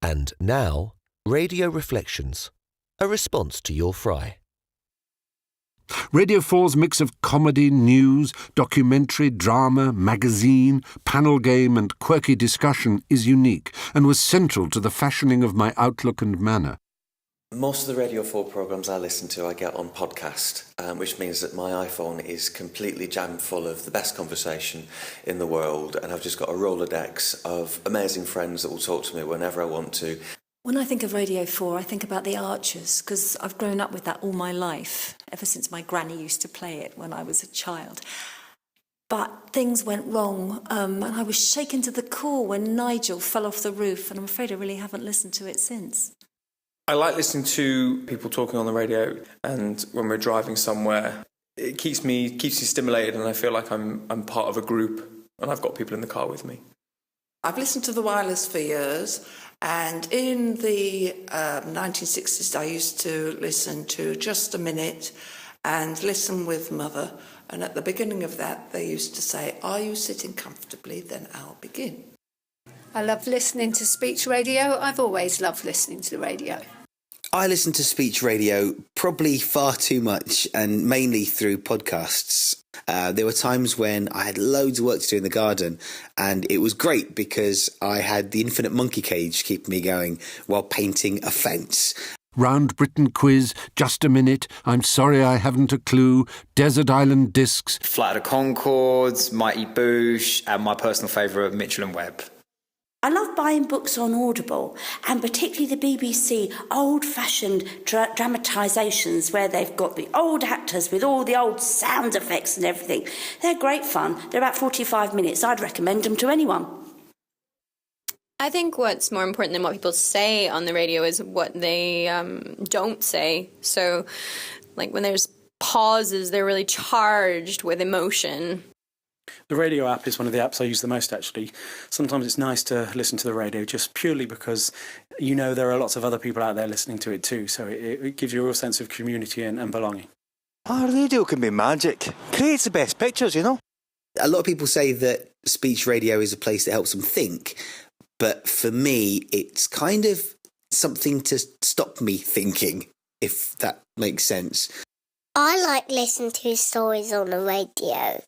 And now, Radio Reflections, a response to YourFry. Radio 4's mix of comedy, news, documentary, drama, magazine, panel game and quirky discussion is unique and was central to the fashioning of my outlook and manner. Most of the Radio 4 programmes I listen to, I get on podcast, which means that my iPhone is completely jammed full of the best conversation in the world, and I've just got a Rolodex of amazing friends that will talk to me whenever I want to. When I think of Radio 4, I think about the Archers, because I've grown up with that all my life, ever since my granny used to play it when I was a child. But things went wrong, and I was shaken to the core when Nigel fell off the roof, and I'm afraid I really haven't listened to it since. I like listening to people talking on the radio, and when we're driving somewhere, it keeps me stimulated, and I feel like I'm part of a group, and I've got people in the car with me. I've listened to the Wireless for years, and in the 1960s I used to listen to Just a Minute and Listen with Mother, and at the beginning of that they used to say, "Are you sitting comfortably? Then I'll begin." I love listening to speech radio. I've always loved listening to the radio. I listen to speech radio probably far too much, and mainly through podcasts. There were times when I had loads of work to do in the garden, and it was great because I had the infinite monkey cage keeping me going while painting a fence. Round Britain quiz, Just a Minute, I'm Sorry I Haven't a Clue, Desert Island Discs. Flight of the Conchords, Mighty Boosh, and my personal favourite, Mitchell and Webb. I love buying books on Audible, and particularly the BBC old-fashioned dramatisations where they've got the old actors with all the old sound effects and everything. They're great fun. They're about 45 minutes. I'd recommend them to anyone. I think what's more important than what people say on the radio is what they don't say. So, like when there's pauses, they're really charged with emotion. The radio app is one of the apps I use the most, actually. Sometimes it's nice to listen to the radio just purely because you know there are lots of other people out there listening to it too, so it gives you a real sense of community and belonging. Radio can be magic. Creates the best pictures, you know. A lot of people say that speech radio is a place that helps them think, but for me, it's kind of something to stop me thinking, if that makes sense. I like listening to stories on the radio.